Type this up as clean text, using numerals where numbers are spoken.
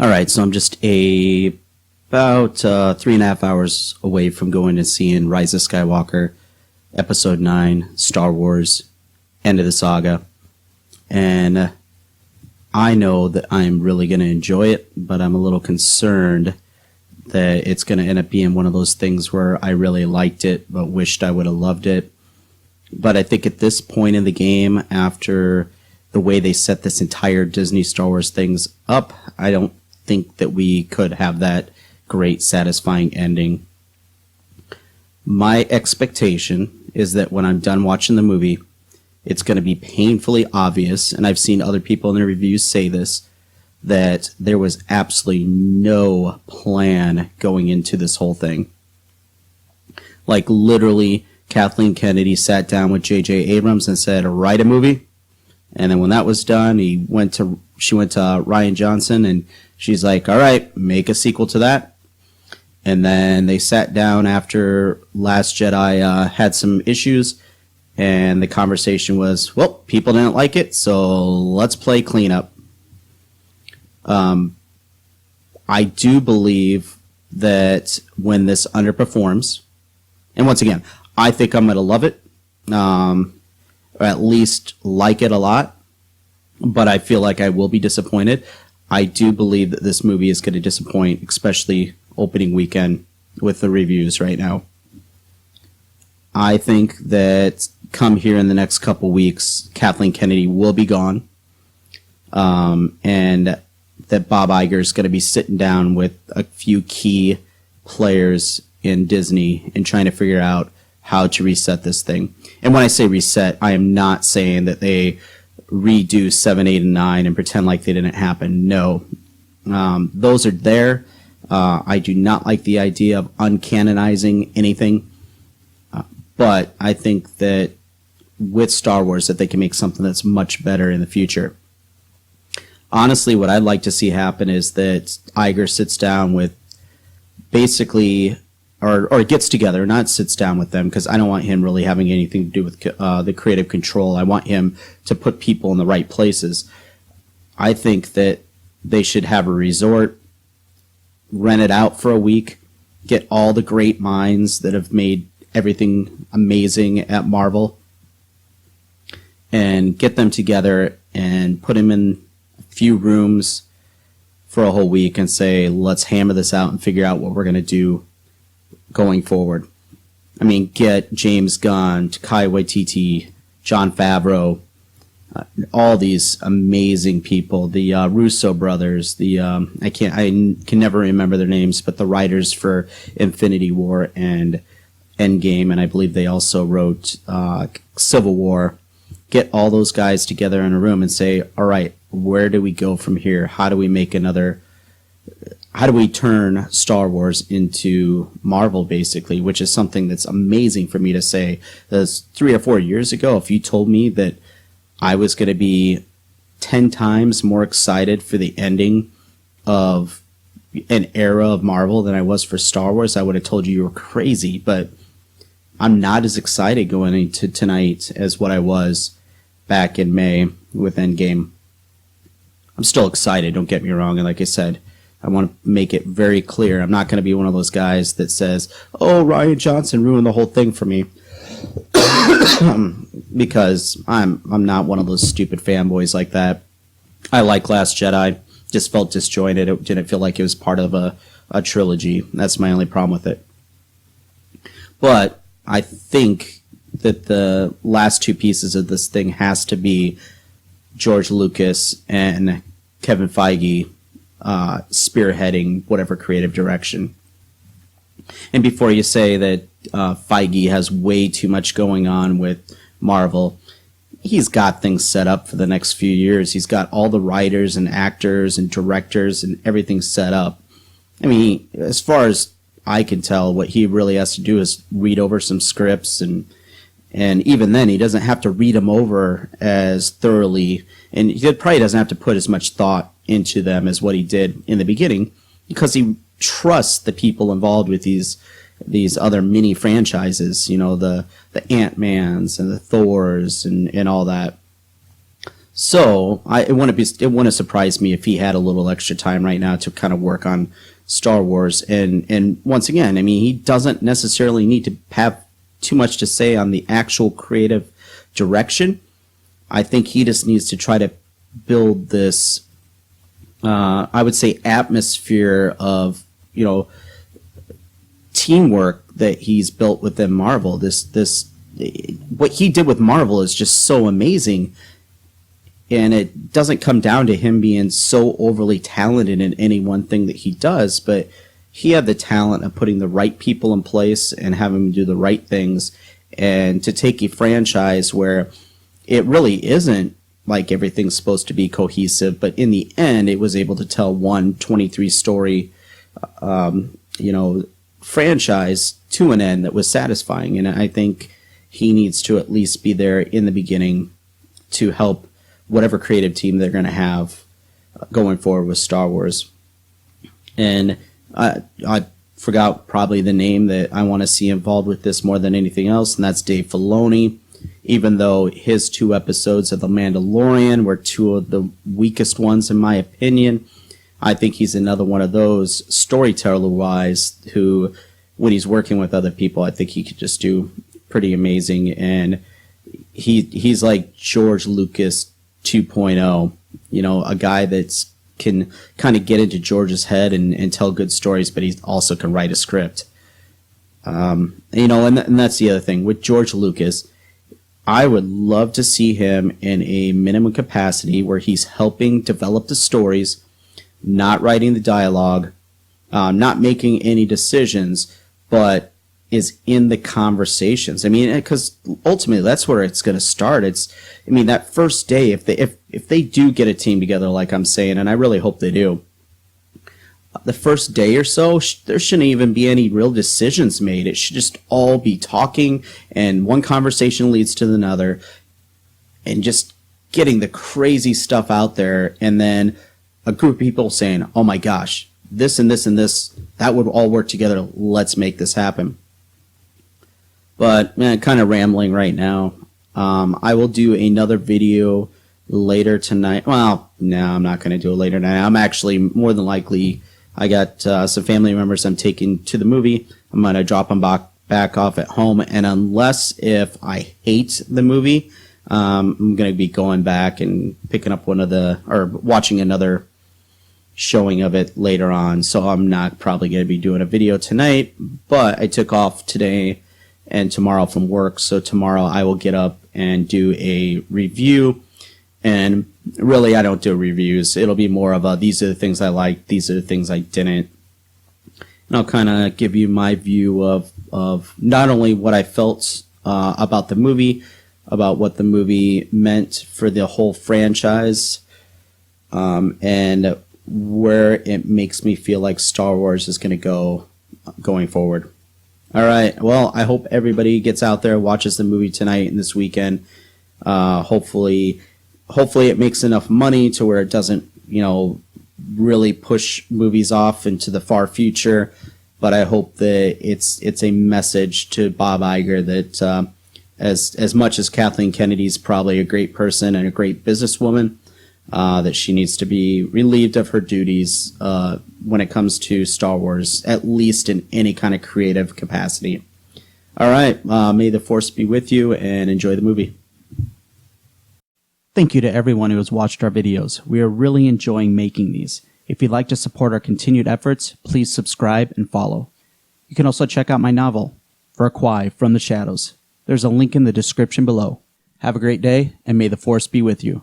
All right, so I'm just about 3.5 hours away from going and seeing Rise of Skywalker, Episode 9, Star Wars, End of the Saga. And I know that I'm really going to enjoy it, but I'm a little concerned that it's going to end up being one of those things where I really liked it, but wished I would have loved it. But I think at this point in the game, after the way they set this entire Disney Star Wars things up, I don't think that we could have that great, satisfying ending. My expectation is that when I'm done watching the movie, it's going to be painfully obvious, and I've seen other people in the reviews say this, that there was absolutely no plan going into this whole thing. Like, literally, Kathleen Kennedy sat down with J.J. Abrams and said, write a movie. And then when that was done, she went to Rian Johnson, and she's like, all right, make a sequel to that. And then they sat down after Last Jedi had some issues, and the conversation was, well, people didn't like it, so let's play cleanup. I do believe that when this underperforms, and once again, I think I'm going to love it, or at least like it a lot, but I feel like I will be disappointed. I do believe that this movie is going to disappoint, especially opening weekend with the reviews right now. I think that come here in the next couple weeks, Kathleen Kennedy will be gone, and that Bob Iger is going to be sitting down with a few key players in Disney and trying to figure out how to reset this thing. And when I say reset, I am not saying that they redo 7, 8, and 9 and pretend like they didn't happen. No. Those are there. I do not like the idea of uncanonizing anything. But I think that with Star Wars that they can make something that's much better in the future. Honestly, what I'd like to see happen is that Iger sits down with basically, or gets together, not sits down with them, because I don't want him really having anything to do with the creative control. I want him to put people in the right places. I think that they should have a resort, rent it out for a week, get all the great minds that have made everything amazing at Marvel, and get them together and put them in a few rooms for a whole week and say, let's hammer this out and figure out what we're going to do going forward. I mean, get James Gunn, Taika Waititi, Jon Favreau, all these amazing people, the Russo brothers, I can never remember their names, but the writers for Infinity War and Endgame, and I believe they also wrote Civil War. Get all those guys together in a room and say, all right, where do we go from here? How do we turn Star Wars into Marvel, basically, which is something that's amazing for me to say. Because 3 or 4 years ago, if you told me that I was going to be 10 times more excited for the ending of an era of Marvel than I was for Star Wars, I would have told you were crazy. But I'm not as excited going into tonight as what I was back in May with Endgame. I'm still excited, don't get me wrong, and like I said, I want to make it very clear. I'm not going to be one of those guys that says, oh, Rian Johnson ruined the whole thing for me. Because I'm not one of those stupid fanboys like that. I like Last Jedi. Just felt disjointed. It didn't feel like it was part of a trilogy. That's my only problem with it. But I think that the last two pieces of this thing has to be George Lucas and Kevin Feige spearheading whatever creative direction. And before you say that Feige has way too much going on with Marvel, he's got things set up for the next few years. He's got all the writers and actors and directors and everything set up. I mean, as far as I can tell, what he really has to do is read over some scripts, and even then, he doesn't have to read them over as thoroughly, and he probably doesn't have to put as much thought into them as what he did in the beginning, because he trusts the people involved with these other mini franchises, you know, the Ant-Mans and the Thors and all that. So it wouldn't surprise me if he had a little extra time right now to kind of work on Star Wars. And once again, I mean, he doesn't necessarily need to have too much to say on the actual creative direction. I think he just needs to try to build this, I would say, atmosphere of, teamwork that he's built within Marvel. What he did with Marvel is just so amazing. And it doesn't come down to him being so overly talented in any one thing that he does, but he had the talent of putting the right people in place and having them do the right things, and to take a franchise where it really isn't like everything's supposed to be cohesive, but in the end, it was able to tell one 23-story, franchise to an end that was satisfying. And I think he needs to at least be there in the beginning to help whatever creative team they're going to have going forward with Star Wars. And I forgot probably the name that I want to see involved with this more than anything else, and that's Dave Filoni. Even though his 2 episodes of The Mandalorian were 2 of the weakest ones in my opinion, I think he's another one of those storyteller-wise who, when he's working with other people, I think he could just do pretty amazing. And he's like George Lucas 2.0, a guy that's can kind of get into George's head and tell good stories, but he also can write a script. And that's the other thing with George Lucas. I would love to see him in a minimum capacity where he's helping develop the stories, not writing the dialogue, not making any decisions, but is in the conversations. I mean, because ultimately that's where it's going to start. That first day, if they do get a team together, like I'm saying, and I really hope they do, the first day or so, there shouldn't even be any real decisions made. It should just all be talking, and one conversation leads to another, and just getting the crazy stuff out there, and then a group of people saying, oh my gosh, this and this and this, that would all work together. Let's make this happen. But, man, kind of rambling right now. I will do another video later tonight. Well, no, I'm not going to do it later tonight. I'm actually, more than likely, I got some family members I'm taking to the movie. I'm going to drop them back off at home. And unless if I hate the movie, I'm going to be going back and picking up watching another showing of it later on. So I'm not probably going to be doing a video tonight. But I took off today and tomorrow from work. So tomorrow I will get up and do a review. And really, I don't do reviews. It'll be more of these are the things I liked, these are the things I didn't. And I'll kind of give you my view of not only what I felt about the movie, about what the movie meant for the whole franchise, and where it makes me feel like Star Wars is going to go going forward. All right. Well, I hope everybody gets out there, watches the movie tonight and this weekend. Hopefully it makes enough money to where it doesn't, really push movies off into the far future. But I hope that it's a message to Bob Iger that as much as Kathleen Kennedy's probably a great person and a great businesswoman, that she needs to be relieved of her duties when it comes to Star Wars, at least in any kind of creative capacity. All right. May the Force be with you, and enjoy the movie. Thank you to everyone who has watched our videos. We are really enjoying making these. If you'd like to support our continued efforts, please subscribe and follow. You can also check out my novel, For a Cry from the Shadows. There's a link in the description below. Have a great day, and may the Force be with you.